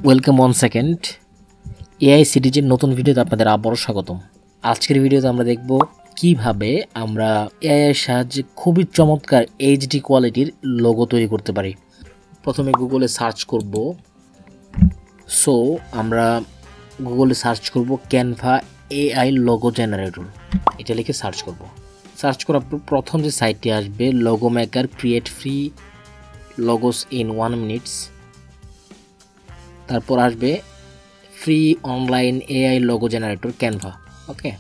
Welcome one second AI সিরিজের নতুন ভিডিওতে আপনাদের আবারও স্বাগতম। আজকের ভিডিওতে আমরা দেখব কিভাবে আমরা এআই এর সাহায্যে খুবই চমৎকার এইচডি কোয়ালিটির লোগো তৈরি করতে পারি। প্রথমে গুগলে সার্চ করব। সো আমরা গুগলে সার্চ করব ক্যানভা এআই লোগো জেনারেটর, এটা লিখে সার্চ করব। সার্চ করার পর প্রথম যে সাইটটি আসবে logo maker create free logos in 1 minutes, তারপর আসবে free online AI logo generator Canva. Okay,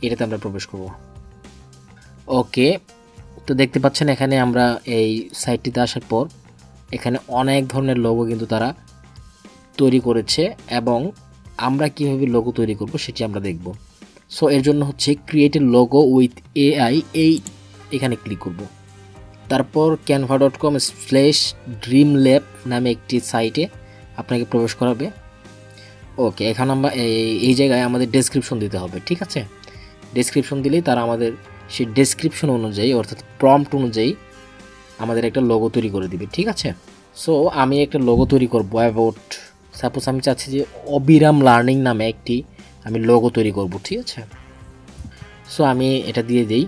এটাতে আমরা প্রবেশ করব। ওকে, তো দেখতে পাচ্ছেন এখানে আমরা এই সাইটটিতে আসার পর এখানে অনেক ধরনের লোগো কিন্তু তারা তৈরি করেছে এবং আমরা কীভাবে লোগো তৈরি করব সেটি আমরা দেখব। সো এর জন্য হচ্ছে create a logo with AI, এখানে ক্লিক করব। তারপর canva.com/dreamlab নামে একটি সাইটে আপনাকে প্রবেশ করাবে। ওকে, এখন আমরা এই জায়গায় আমাদের ডেসক্রিপশন দিতে হবে, ঠিক আছে? ডেসক্রিপশন দিলেই তারা আমাদের সেই ডেসক্রিপশন অনুযায়ী অর্থাৎ প্রম্পট অনুযায়ী আমাদের একটা লোগো তৈরি করে দিবে, ঠিক আছে? সো আমি একটা লোগো তৈরি করব অ্যাবাউট, সাপোজ আমি চাচ্ছি যে অবিরাম লার্নিং নামে একটি আমি লোগো তৈরি করব, ঠিক আছে? সো আমি এটা দিয়ে দিই,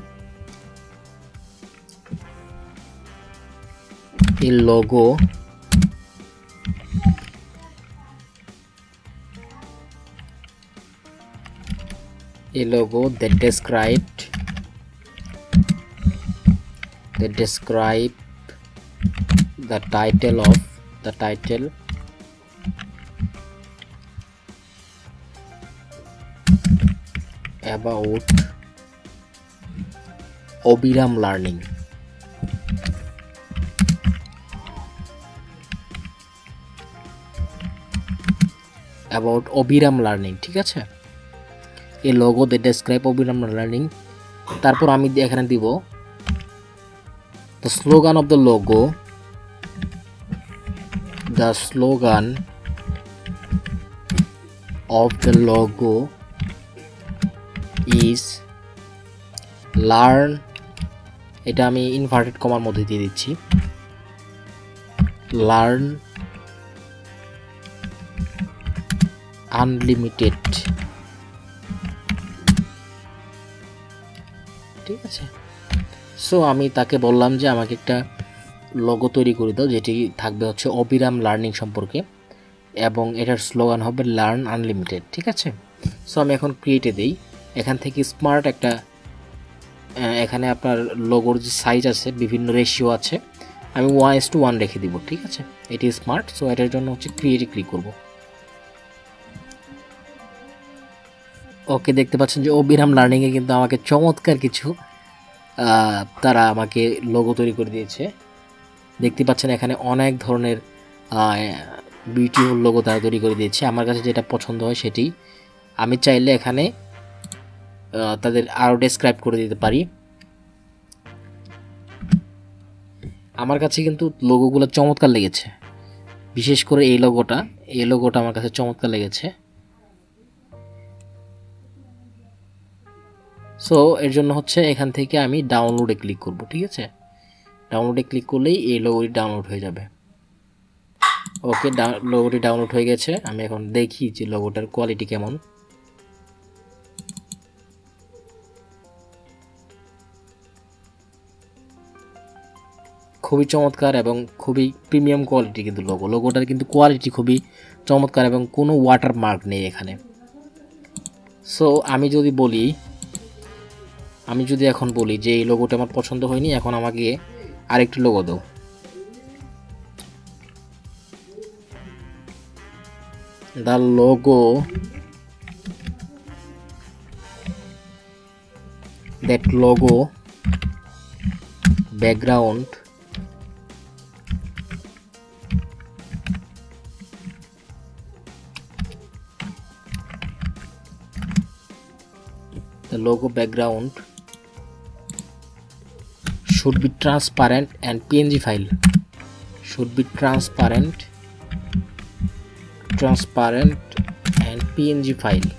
এই logo that describe the title about অবিরাম লার্নিং। অ্যাবাউট অবিরাম লার্নিং, ঠিক আছে? এই লোগো দ্যাট ডেসক্রাইব অবিরাম লার্নিং। তারপর আমি এখানে দিব the slogan of the logo, the slogan of the logo is learn, এটা আমি ইনভার্টেড কমার মধ্যে দিয়ে দিচ্ছি, লার্ন আনলিমিটেড, ঠিক আছে? সো আমি তাকে বললাম যে আমাকে একটা লোগো তৈরি করে দাও যেটি থাকবে হচ্ছে অবিরাম লার্নিং সম্পর্কে এবং এটার স্লোগান হবে লার্ন আনলিমিটেড, ঠিক আছে? সো আমি এখন ক্রিয়েটে দেই। এখান থেকে স্মার্ট একটা, এখানে আপনার লোগোর যে সাইজ আছে বিভিন্ন রেশিও আছে, আমি 1:1 রেখে দিব, ঠিক আছে? এটি স্মার্ট। সো এটার জন্য হচ্ছে ক্রিয়েটে ক্লিক করব। ওকে, দেখতে পাচ্ছেন যে অবিরাম লার্নিংয়ে কিন্তু আমাকে চমৎকার কিছু তারা আমাকে লোগো তৈরি করে দিয়েছে। দেখতে পাচ্ছেন এখানে অনেক ধরনের বিউটিফুল লোগো তারা তৈরি করে দিয়েছে। আমার কাছে যেটা পছন্দ হয় সেটি আমি চাইলে এখানে তাদের আরও ডেসক্রাইব করে দিতে পারি। আমার কাছে কিন্তু লোগোগুলো চমৎকার লেগেছে, বিশেষ করে এই লোগোটা আমার কাছে চমৎকার লেগেছে। সো এর জন্য হচ্ছে এখান থেকে আমি ডাউনলোডে ক্লিক করব, ঠিক আছে? ডাউনলোডে ক্লিক করলেই এই লোগোটি ডাউনলোড হয়ে যাবে। ওকে, লোগোটি ডাউনলোড হয়ে গেছে। আমি এখন দেখি যে লোগোটার কোয়ালিটি কেমন। খুবই চমৎকার এবং খুবই প্রিমিয়াম কোয়ালিটি কিন্তু লোগোটার কিন্তু কোয়ালিটি খুবই চমৎকার এবং কোনো ওয়াটার মার্ক নেই এখানে। সো আমি যদি এখন বলি যে এই লোগোটা আমার পছন্দ হয়নি, এখন আমাকে আরেকটি লোগো দাও। The logo that logo background the logo background should be transparent and png file, should be transparent and png file।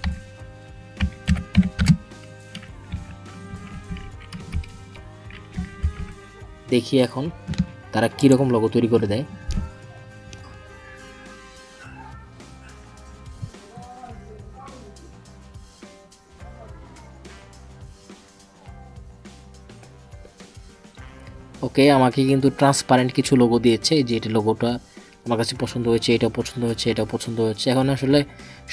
দেখি এখন তারা কীরকম লোগো তৈরি করে দেয়। ওকে, আমাকে কিন্তু ট্রান্সপারেন্ট কিছু লোগো দিয়েছে, এই যে এটা লোগোটা আমার কাছে পছন্দ হয়েছে, এটাও পছন্দ হয়েছে, এটাও পছন্দ হয়েছে। এখন আসলে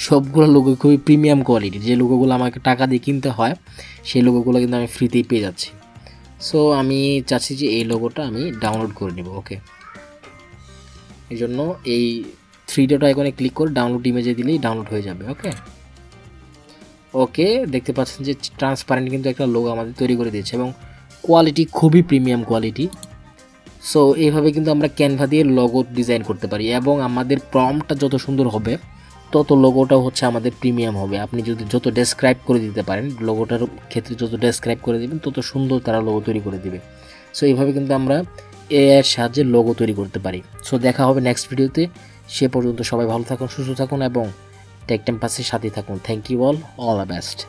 সবগুলো লোগো খুবই প্রিমিয়াম কোয়ালিটির, যে লোগোগুলো আমাকে টাকা দিয়ে কিনতে হয় সেই লোগোগুলো কিন্তু আমি ফ্রিতেই পেয়ে যাচ্ছি। সো আমি চাচ্ছি যে এই লোগোটা আমি ডাউনলোড করে নেব। ওকে, এই জন্য এই 3 ডট আইকনে ক্লিক করে ডাউনলোড ইমেজে দিলেই ডাউনলোড হয়ে যাবে। ওকে ওকে, দেখতে পাচ্ছেন যে ট্রান্সপারেন্ট কিন্তু একটা লোগো আমাদের তৈরি করে দিয়েছে এবং কোয়ালিটি খুবই প্রিমিয়াম কোয়ালিটি। সো এইভাবে কিন্তু আমরা ক্যানভা দিয়ে লোগো ডিজাইন করতে পারি এবং আমাদের প্রম্পটটা যত সুন্দর হবে তত লোগোটাও হচ্ছে আমাদের প্রিমিয়াম হবে। আপনি যদি যত ডেসক্রাইব করে দিতে পারেন, লোগোটার ক্ষেত্রে যত ডেসক্রাইব করে দিবেন তত সুন্দর তারা লোগো তৈরি করে দিবে। সো এইভাবে কিন্তু আমরা এআই এর সাহায্যে লোগো তৈরি করতে পারি। সো দেখা হবে নেক্সট ভিডিওতে। সে পর্যন্ত সবাই ভালো থাকুন, সুস্থ থাকুন এবং টেক ক্যাম্পাসের সাথে থাকুন। Thank you all the best.